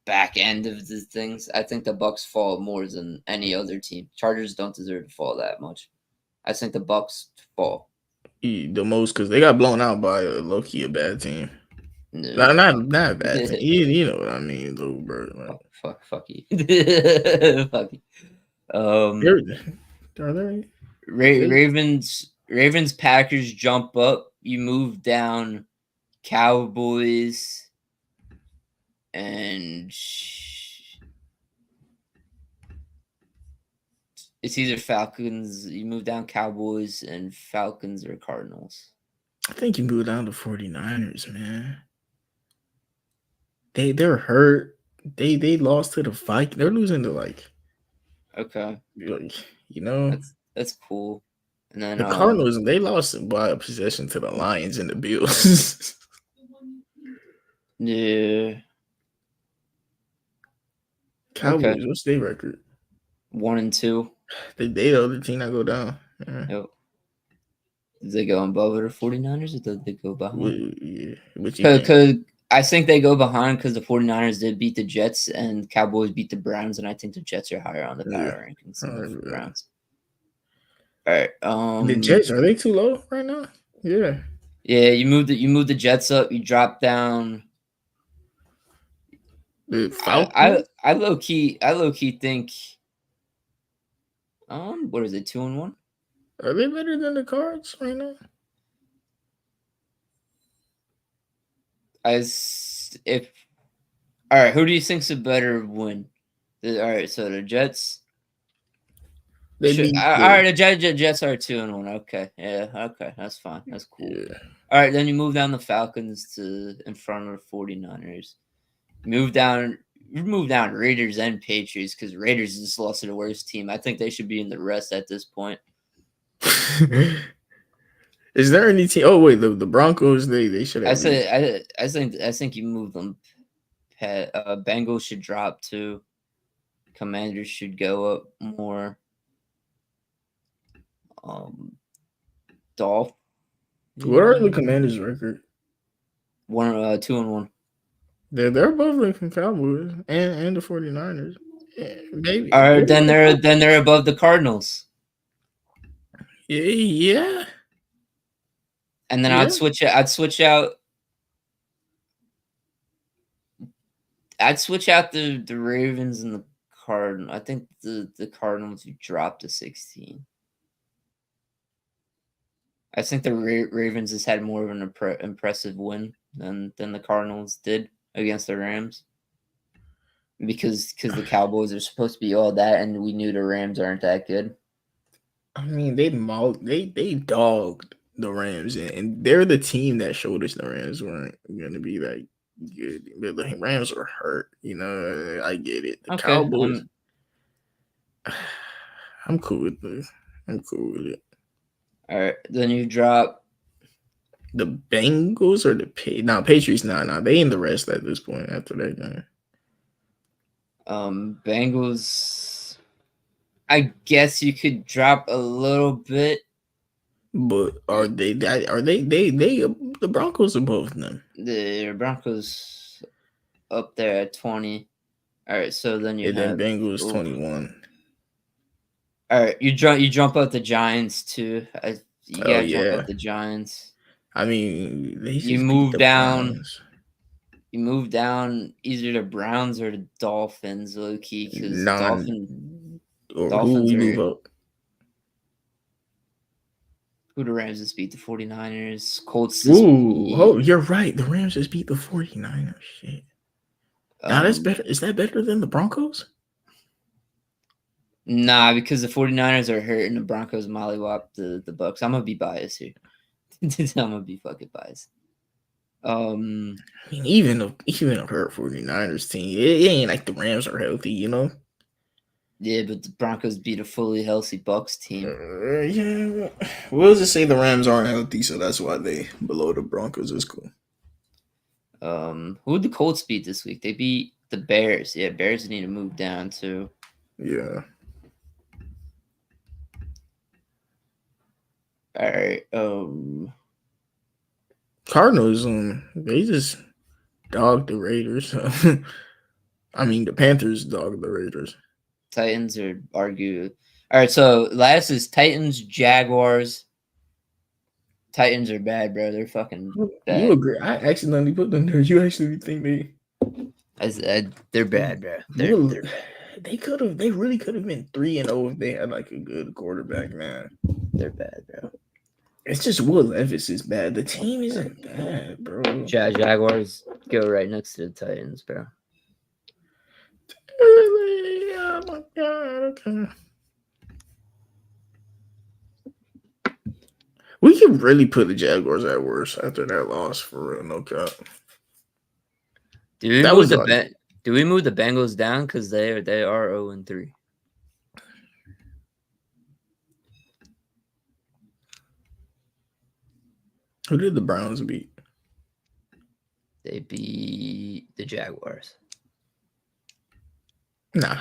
Speaker 2: back end of the things. I think the Bucks fall more than any other team. Chargers don't deserve to fall that much. I think the Bucks fall
Speaker 1: The most because they got blown out by a low-key a bad team.
Speaker 2: No.
Speaker 1: Not a bad team. You know what I mean, little bird. Like.
Speaker 2: Fuck you. Fuck you.
Speaker 1: Are there?
Speaker 2: Ravens, Packers jump up. You move down Cowboys and it's either Falcons. You move down Cowboys and Falcons or Cardinals.
Speaker 1: I think you move down to 49ers, man. They're hurt. They lost to the Vikings. They're losing to like
Speaker 2: that's cool. And then
Speaker 1: the Cardinals, they lost by a possession to the Lions and the Bills.
Speaker 2: Yeah.
Speaker 1: Cowboys, what's their record?
Speaker 2: 1-2.
Speaker 1: They the other team that go down.
Speaker 2: Yeah. Yep. Did they go above it or 49ers or did they go behind?
Speaker 1: Yeah.
Speaker 2: Because I think they go behind because the 49ers did beat the Jets and Cowboys beat the Browns, and I think the Jets are higher on the power rankings than the Browns. All right.
Speaker 1: The Jets, are they too low right now? Yeah.
Speaker 2: Yeah, you moved the Jets up, you dropped down.
Speaker 1: The Falcons?
Speaker 2: I low key think what is it, 2-1?
Speaker 1: Are they better than the Cards right now?
Speaker 2: All right, who do you think's a better win? All right, so the Jets. All right, the Jets are 2-1. Okay, yeah, okay, that's fine, that's cool. Yeah. All right, then you move down the Falcons to in front of the 49ers. Move down Raiders and Patriots because Raiders just lost to the worst team. I think they should be in the rest at this point.
Speaker 1: Is there any team? Oh wait, the Broncos they should have.
Speaker 2: I think you move them. Bengals should drop too. Commanders should go up more. Dolph.
Speaker 1: What are the Commanders' record?
Speaker 2: 2-1.
Speaker 1: They're above the Cowboys and the 49ers. Yeah, maybe.
Speaker 2: All right, then they're above the Cardinals.
Speaker 1: Yeah.
Speaker 2: And then I'd switch out the Ravens and the Cardinals. I think the Cardinals would drop to 16. I think the Ravens has had more of an impressive win than the Cardinals did against the Rams. Because the Cowboys are supposed to be all that, and we knew the Rams aren't that good.
Speaker 1: I mean, they dogged the Rams, and they're the team that showed us the Rams weren't going to be that good. But the Rams were hurt. You know, I get it. The Cowboys. I'm cool with this. I'm cool with it.
Speaker 2: All right, then you drop
Speaker 1: the Bengals or the Patriots. No, they in the rest at this point after that game.
Speaker 2: Bengals. I guess you could drop a little bit,
Speaker 1: but are they the Broncos above them?
Speaker 2: The Broncos up there at 20. All right, so then you
Speaker 1: have Bengals 21.
Speaker 2: All right, you jump out the Giants too. You
Speaker 1: Oh
Speaker 2: gotta jump out
Speaker 1: yeah.
Speaker 2: the Giants.
Speaker 1: I mean, they
Speaker 2: You
Speaker 1: just beat
Speaker 2: move
Speaker 1: the
Speaker 2: down.
Speaker 1: Browns.
Speaker 2: You move down either the Browns or the Dolphins, low key, because
Speaker 1: Or who
Speaker 2: Dolphins
Speaker 1: we move
Speaker 2: are
Speaker 1: up?
Speaker 2: who the Rams just beat the 49ers. Colts just
Speaker 1: Ooh, oh,
Speaker 2: beat
Speaker 1: you're right. The Rams just beat the 49ers. Shit. Now that's better. Is that better than the Broncos?
Speaker 2: Nah, because the 49ers are hurt and the Broncos mollywop the Bucks. I'm gonna be biased here. I'm gonna be fucking biased.
Speaker 1: I mean, even a hurt 49ers team, it ain't like the Rams are healthy, you know?
Speaker 2: Yeah, but the Broncos beat a fully healthy Bucks team.
Speaker 1: Yeah. We'll just say the Rams aren't healthy, so that's why they below the Broncos is cool.
Speaker 2: Who did the Colts beat this week? They beat the Bears. Yeah, Bears need to move down too.
Speaker 1: Yeah.
Speaker 2: All right.
Speaker 1: Cardinals, they just dogged the Raiders. I mean, the Panthers dogged the Raiders.
Speaker 2: Titans are argue. All right, so last is Titans, Jaguars. Titans are bad, bro. They're fucking bad.
Speaker 1: You agree? I accidentally put them there. You actually think
Speaker 2: they're bad, bro. They're bad.
Speaker 1: They could have. They really could have been 3-0 if they had like a good quarterback, man.
Speaker 2: They're bad, bro.
Speaker 1: It's just Will Levis is bad. The team isn't bad, bro.
Speaker 2: Jaguars go right next to the Titans, bro.
Speaker 1: Really? Oh my god. Okay. We could really put the Jaguars at worst after that loss, for real. No cap.
Speaker 2: Do we move the Bengals down because they are 0-3?
Speaker 1: Who did the Browns beat?
Speaker 2: They beat the Jaguars.
Speaker 1: Nah,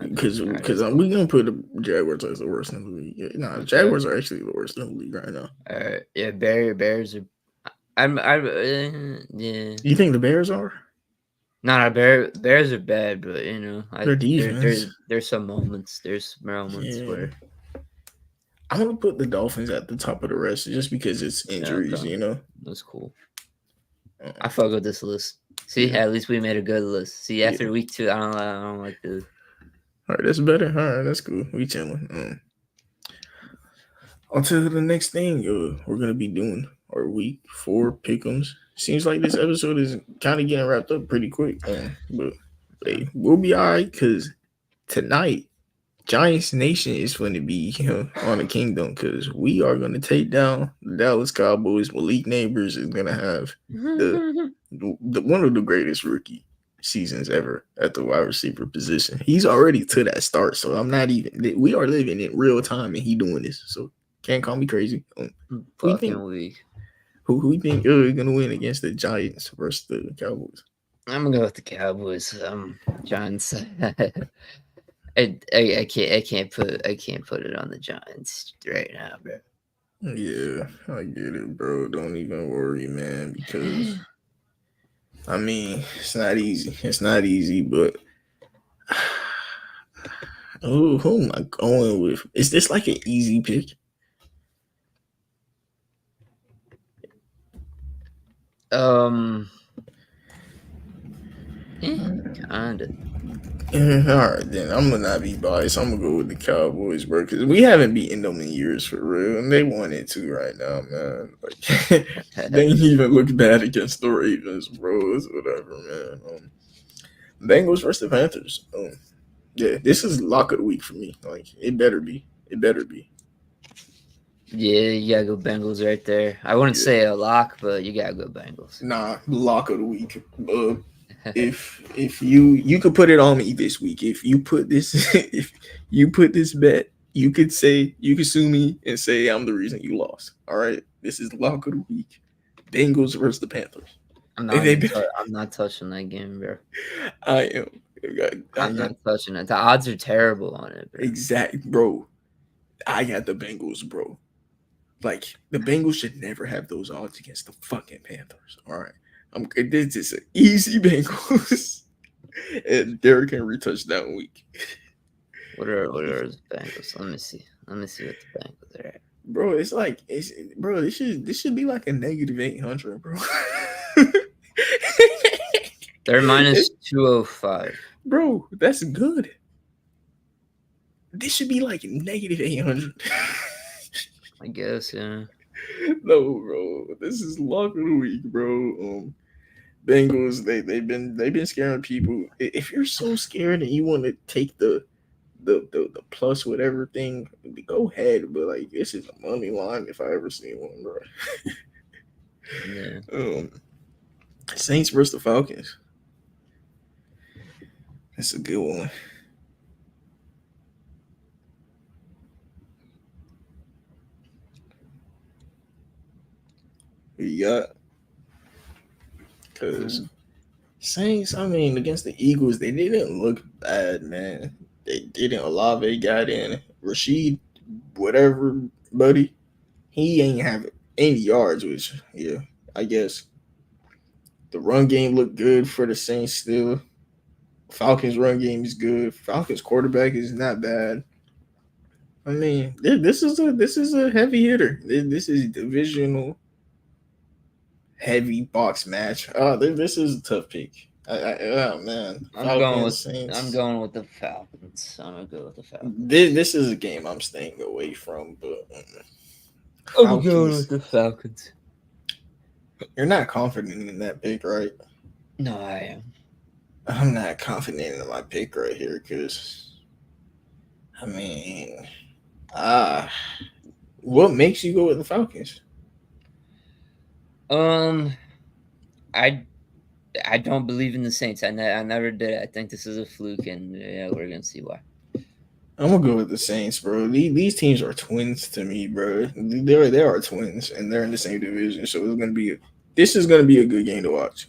Speaker 1: because we gonna put the Jaguars as the worst in the league. Nah, the Jaguars are actually the worst in the league right now.
Speaker 2: Yeah, Bears are. Yeah.
Speaker 1: You think the Bears are?
Speaker 2: No, Bears are bad, but you know,
Speaker 1: Their defense.
Speaker 2: There's some moments. There's moments where
Speaker 1: I'm gonna put the Dolphins at the top of the rest just because it's injuries. You know,
Speaker 2: that's cool. I fuck with this list. See, at least we made a good list. See, after week 2, I don't like this.
Speaker 1: All right, that's better. All right, that's cool. We chilling. On to the next thing. We're gonna be doing our week 4 pick'ems. Seems like this episode is kind of getting wrapped up pretty quick. But hey, we'll be all right because tonight Giants Nation is going to be on the Kingdom because we are going to take down the Dallas Cowboys. Malik Neighbors is going to have the one of the greatest rookie seasons ever at the wide receiver position. He's already to that start, so I'm not even. We are living in real time, and he doing this, so can't call me crazy.
Speaker 2: Fucking week.
Speaker 1: Who we think is going to win against the Giants versus the Cowboys?
Speaker 2: I'm gonna go with the Cowboys. Giants. I can't put it on the Giants right now, bro.
Speaker 1: Yeah, I get it, bro. Don't even worry, man, because I mean it's not easy. It's not easy, but who am I going with? Is this like an easy pick?
Speaker 2: Kinda.
Speaker 1: All right, then I'm gonna not be biased. I'm gonna go with the Cowboys, bro, because we haven't beaten them in years for real, and they want it too right now, man. Like they ain't even look bad against the Ravens, bro. It's whatever, man. Bengals versus the Panthers. Yeah, this is lock of the week for me. Like it better be. It better be.
Speaker 2: Yeah, you gotta go Bengals right there. I wouldn't say a lock, but you gotta go Bengals.
Speaker 1: Nah, lock of the week. If you could put it on me this week. If you put this bet, you could sue me and say I'm the reason you lost. All right, this is lock of the week. Bengals versus the Panthers.
Speaker 2: I'm not touching that game, bro.
Speaker 1: I am.
Speaker 2: I'm not touching it. The odds are terrible on it, bro.
Speaker 1: Exactly, bro. I got the Bengals, bro. Like the Bengals should never have those odds against the fucking Panthers. All right. This is an easy Bengals. And Derrick Henry touchdown week.
Speaker 2: What are the Bengals? Let me see. Let me see what the Bengals are at.
Speaker 1: Bro, this should be like a negative 800, bro.
Speaker 2: They're minus 205.
Speaker 1: Bro, that's good. This should be like negative 800.
Speaker 2: I guess, yeah.
Speaker 1: No, bro. This is lock of the week, bro. Bengals, they've been scaring people. If you're so scared and you want to take the plus whatever thing, go ahead. But like this is a money line if I ever seen one, bro.
Speaker 2: Yeah.
Speaker 1: Saints versus the Falcons. That's a good one. Who you got? Because Saints, I mean, against the Eagles, they didn't look bad, man. They didn't. Olave got in. Rashid, whatever, buddy, he ain't have any yards, which, yeah, I guess. The run game looked good for the Saints still. Falcons run game is good. Falcons quarterback is not bad. I mean, this is a heavy hitter. This is divisional heavy box match. Oh, this is a tough pick. Oh man,
Speaker 2: I'm going with
Speaker 1: Saints.
Speaker 2: I'm going with the Falcons. I'm gonna go with the Falcons.
Speaker 1: This is a game I'm staying away from, but
Speaker 2: I'm going with the Falcons.
Speaker 1: You're not confident in that pick, right?
Speaker 2: No, I am.
Speaker 1: I'm not confident in my pick right here because, I mean, what makes you go with the Falcons?
Speaker 2: I don't believe in the Saints. I never did. I think this is a fluke, and yeah, we're gonna see why.
Speaker 1: I'm gonna go with the Saints, bro. These teams are twins to me, bro. They are twins, and they're in the same division, so this is gonna be a good game to watch.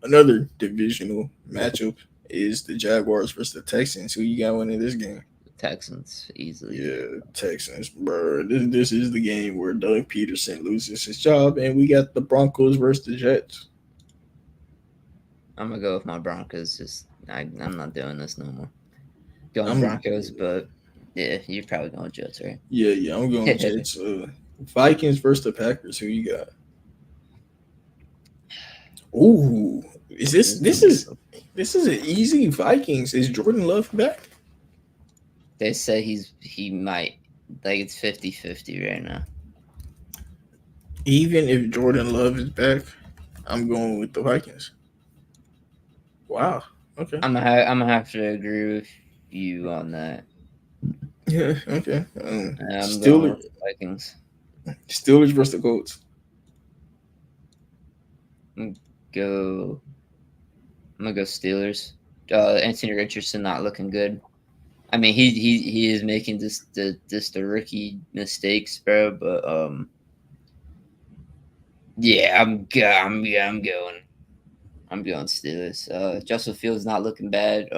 Speaker 1: Another divisional matchup is the Jaguars versus the Texans. Who you got winning this game?
Speaker 2: The Texans easily.
Speaker 1: Yeah, Texans, bro. This is the game where Doug Peterson loses his job, and we got the Broncos versus the Jets.
Speaker 2: I'm gonna go with my Broncos. I'm not doing this no more. Going Broncos, but yeah, you're probably going Jets, right?
Speaker 1: Yeah, I'm going Jets. Vikings versus the Packers. Who you got? Ooh, this is an easy Vikings. Is Jordan Love back?
Speaker 2: They say he might, like, it's 50-50 right now.
Speaker 1: Even if Jordan Love is back, I'm going with the Vikings. Wow. Okay.
Speaker 2: I'm gonna have to agree with you on that.
Speaker 1: Yeah. Okay.
Speaker 2: I'm going with the Vikings.
Speaker 1: Steelers versus the Colts.
Speaker 2: I'm gonna go Steelers. Anthony Richardson not looking good. I mean, he is making the rookie mistakes, bro. But yeah, I'm going Steelers. Justin Fields not looking bad.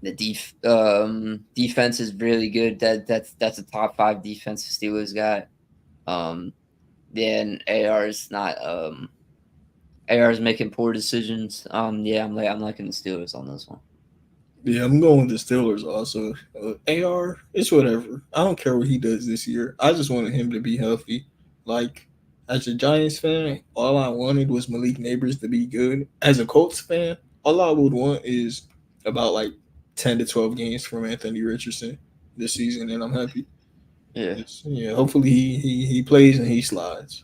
Speaker 2: The defense is really good. That's a top 5 defense the Steelers got. Then AR's not AR's making poor decisions. Yeah, I'm liking the Steelers on this one.
Speaker 1: Yeah, I'm going with the Steelers also. AR, it's whatever. I don't care what he does this year. I just wanted him to be healthy. Like, as a Giants fan, all I wanted was Malik Neighbors to be good. As a Colts fan, all I would want is about like 10 to 12 games from Anthony Richardson this season, and I'm happy. Yeah. Hopefully he plays and he slides.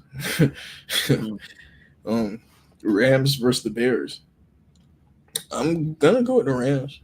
Speaker 1: Rams versus the Bears. I'm gonna go with the Rams.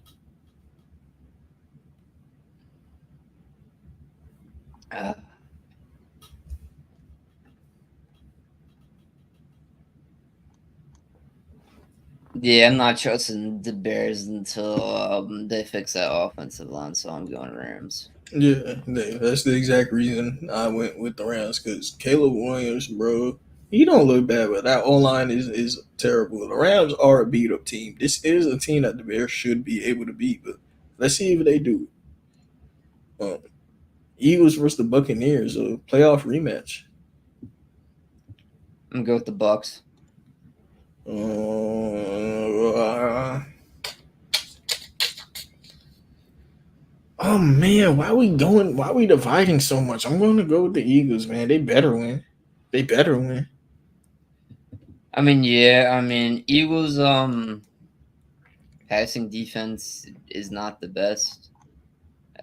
Speaker 2: Yeah, I'm not trusting the Bears until they fix that offensive line, so I'm going Rams.
Speaker 1: Yeah, that's the exact reason I went with the Rams, because Caleb Williams, bro, he don't look bad, but that O-line is terrible. The Rams are a beat-up team. This is a team that the Bears should be able to beat, but let's see if they do. Eagles versus the Buccaneers, a playoff rematch.
Speaker 2: I'm going to go with the Bucs.
Speaker 1: Oh man, why we going? Why we dividing so much? I'm going to go with the Eagles, man. They better win. They better win.
Speaker 2: I mean, yeah, I mean, Eagles passing defense is not the best.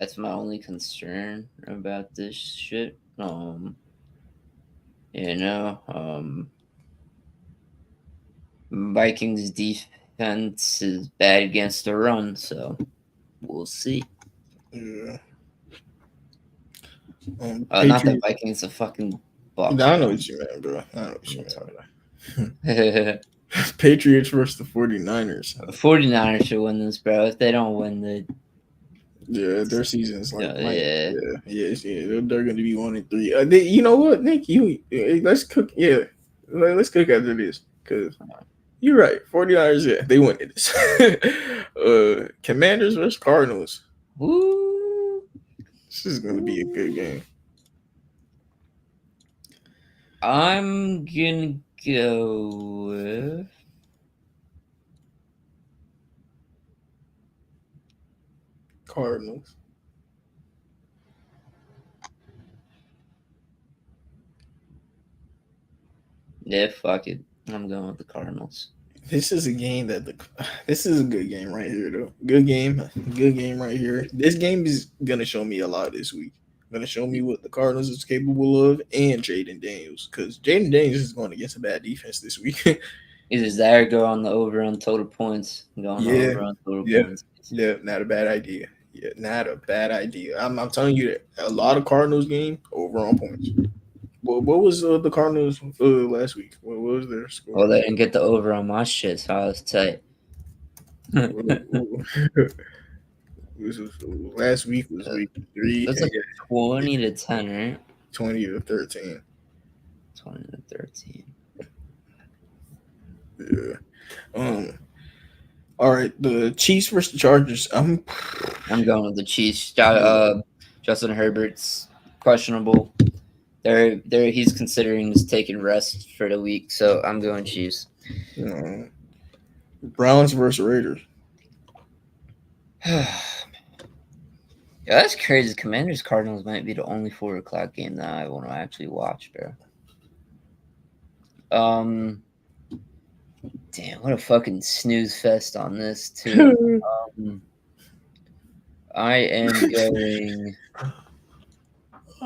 Speaker 2: That's my only concern about this shit. You know, Vikings defense is bad against the run, so we'll see.
Speaker 1: Yeah.
Speaker 2: Not that
Speaker 1: Patriots.
Speaker 2: Vikings, a fucking Bucks.
Speaker 1: I know what you meant, bro. I know what you meant.
Speaker 2: The
Speaker 1: Patriots versus the 49ers.
Speaker 2: 49ers should win this, bro. If they don't win,
Speaker 1: Yeah, their season's
Speaker 2: yeah.
Speaker 1: they're going to be 1-3. You know what, Nick? Let's cook. Yeah, let's cook after this because you're right. 49ers, yeah, they win this. Commanders versus Cardinals.
Speaker 2: Woo.
Speaker 1: This is going to be a good game.
Speaker 2: I'm gonna go with
Speaker 1: Cardinals.
Speaker 2: yeah. Fuck it. I'm going with the Cardinals.
Speaker 1: This is a game this is a good game right here, though. Good game right here. This game is gonna show me a lot this week. Gonna show me what the Cardinals is capable of, and Jaden Daniels, because Jaden Daniels is going against a bad defense this week.
Speaker 2: Either that or go on the over on total points. Over on total points.
Speaker 1: Yeah, not a bad idea. Yeah, not a bad idea. I'm telling you that a lot of Cardinals game over on points. Well, what was the Cardinals last week? What was their score?
Speaker 2: Well, they didn't get the over on my shit, so I was tight.
Speaker 1: Last week was week 3.
Speaker 2: That's like 20-10, right?
Speaker 1: 20-13.
Speaker 2: 20-13.
Speaker 1: Yeah. All right, the Chiefs versus the Chargers. I'm
Speaker 2: going with the Chiefs. Justin Herbert's questionable. He's considering just taking rest for the week, so I'm going Chiefs.
Speaker 1: Browns versus Raiders.
Speaker 2: Yeah, that's crazy. Commanders Cardinals might be the only 4:00 game that I want to actually watch, bro. Damn, what a fucking snooze fest on this too. I am going.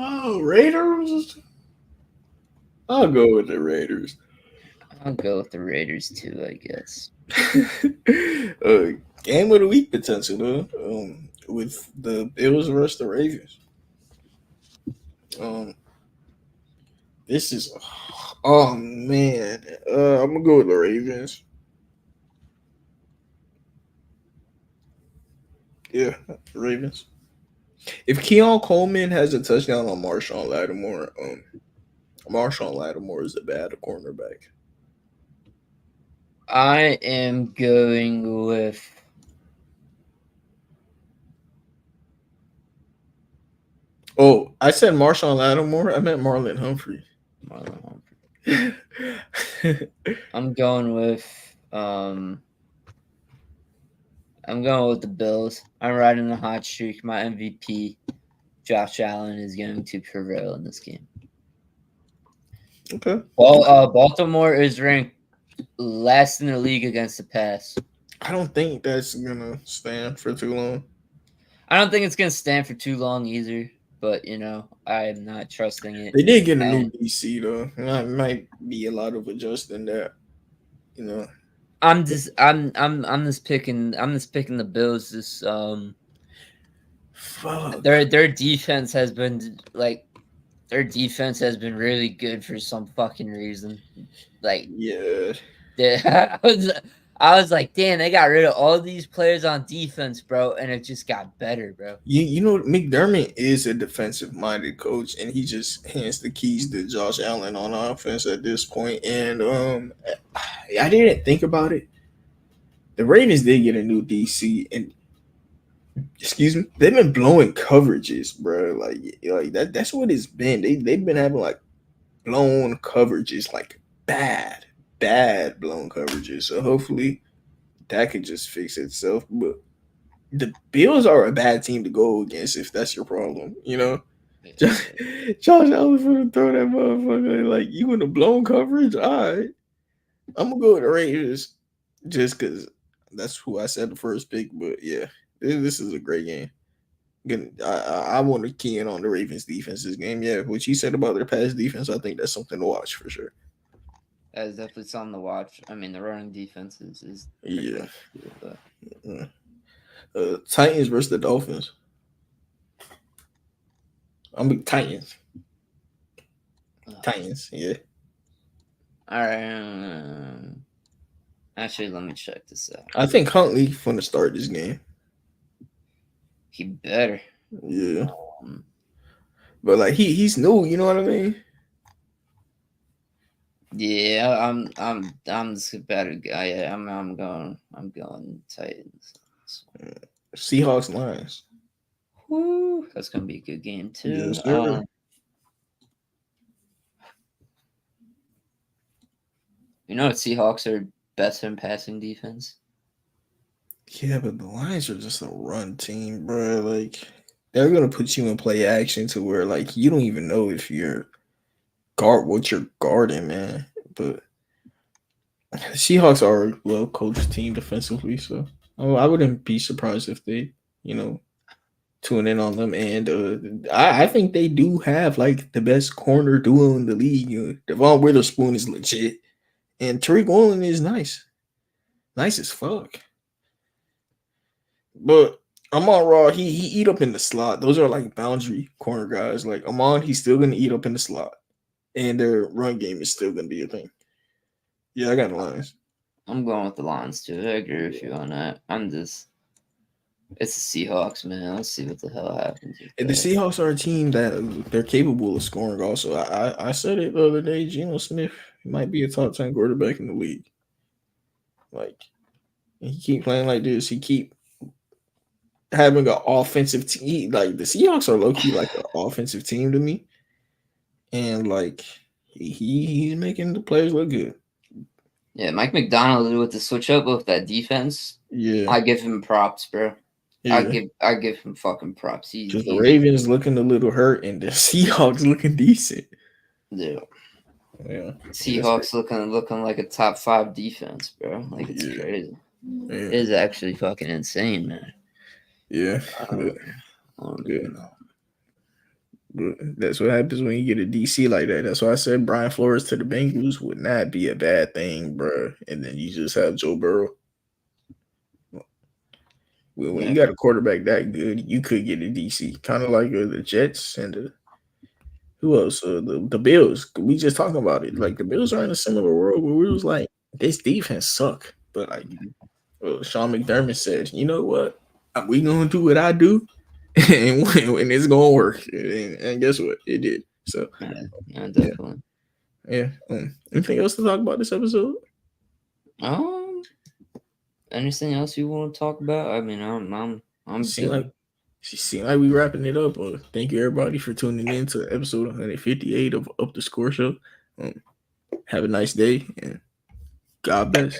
Speaker 1: Oh, Raiders. I'll go with the Raiders.
Speaker 2: I'll go with the Raiders too, I guess.
Speaker 1: Game of the week potential though. With the Bills versus the Ravens. This is, oh man, I'm gonna go with the Ravens. Yeah, Ravens. If Keon Coleman has a touchdown on Marshawn Lattimore, Marshawn Lattimore is a bad cornerback.
Speaker 2: I am going with.
Speaker 1: Oh, I said Marshawn Lattimore. I meant Marlon Humphrey.
Speaker 2: I'm going with. I'm going with the Bills. I'm riding the hot streak. My MVP, Josh Allen, is going to prevail in this game.
Speaker 1: Okay.
Speaker 2: Well, Baltimore is ranked last in the league against the pass.
Speaker 1: I don't think that's gonna stand for too long.
Speaker 2: I don't think it's gonna stand for too long either. But I'm not trusting it.
Speaker 1: They did get a new DC though. It might be a lot of adjusting that.
Speaker 2: I'm just picking the Bills. Their defense has been really good for some fucking reason. I was like, damn, they got rid of all these players on defense, bro, and it just got better, bro.
Speaker 1: McDermott is a defensive-minded coach, and he just hands the keys to Josh Allen on offense at this point. And I didn't think about it. The Ravens did get a new DC, and they've been blowing coverages, bro. Like that's what it's been. They've been having like blown coverages, like bad blown coverages. So hopefully that could just fix itself. But the Bills are a bad team to go against if that's your problem. You know,
Speaker 2: Yeah.
Speaker 1: Josh Allen for to throw that motherfucker like you in the blown coverage. All right, I'm gonna go with the Raiders just because that's who I said the first pick. But yeah, this is a great game. I want to key in on the Ravens defense this game. Yeah, what you said about their pass defense, I think that's something to watch for sure.
Speaker 2: That is definitely something to watch. I mean, the running defense is pretty
Speaker 1: Yeah.
Speaker 2: good too, but
Speaker 1: Titans versus the Dolphins. I'm Titans. Titans, yeah.
Speaker 2: all right. Actually, let me check this out.
Speaker 1: I think Huntley from the start this game.
Speaker 2: He better.
Speaker 1: Yeah. But like he's new, you know what I mean?
Speaker 2: Yeah, I'm just a better guy. Yeah, I'm going Titans.
Speaker 1: Seahawks Lions.
Speaker 2: Woo, that's gonna be a good game too.
Speaker 1: Yes, sir.
Speaker 2: You know, Seahawks are best in passing defense.
Speaker 1: Yeah, but the Lions are just a run team, bro. Like they're gonna put you in play action to where like you don't even know if you're what you're guarding, man. But Seahawks are a well coached team defensively, so I wouldn't be surprised if they, tune in on them. And I think they do have like the best corner duo in the league. Devon Witherspoon is legit, and Tariq Woolen is nice as fuck. But Amon Ra, he eat up in the slot. Those are like boundary corner guys. Like Amon, he's still gonna eat up in the slot, and their run game is still gonna be a thing. Yeah, I got the Lions.
Speaker 2: I'm going with the Lions too. I agree with you on that. It's the Seahawks, man. Let's see what the hell happens.
Speaker 1: And the Seahawks are a team that they're capable of scoring. Also, I said it the other day. Geno Smith might be a top 10 quarterback in the league. Like, he keep playing like this. He keep having an offensive team. Like the Seahawks are low key like an offensive team to me, and like he's making the players look good.
Speaker 2: Yeah, Mike McDonald with the switch up with that defense.
Speaker 1: Yeah,
Speaker 2: I give him props, bro. Yeah. I give him fucking props.
Speaker 1: Because the Ravens looking a little hurt and the Seahawks looking decent.
Speaker 2: Yeah.
Speaker 1: Yeah.
Speaker 2: Seahawks looking like a top 5 defense, bro. Like it's crazy. Yeah. It is actually fucking insane, man.
Speaker 1: Yeah. But that's what happens when you get a DC like that. That's why I said Brian Flores to the Bengals would not be a bad thing, bro. And then you just have Joe Burrow. Well, when you got a quarterback that good, you could get a DC, kind of like the Jets and who else? The Bills. We just talking about it. Like the Bills are in a similar world where we was like, this defense suck, but like Sean McDermott said, you know what? We gonna do what I do, and it's gonna work. And guess what? It did. So
Speaker 2: yeah, definitely.
Speaker 1: Yeah. Anything else to talk about this episode?
Speaker 2: Anything else you want to talk about? I mean, I'm
Speaker 1: seem like we wrapping it up. Thank you everybody for tuning in to episode 158 of Up the Score Show. Have a nice day and God bless.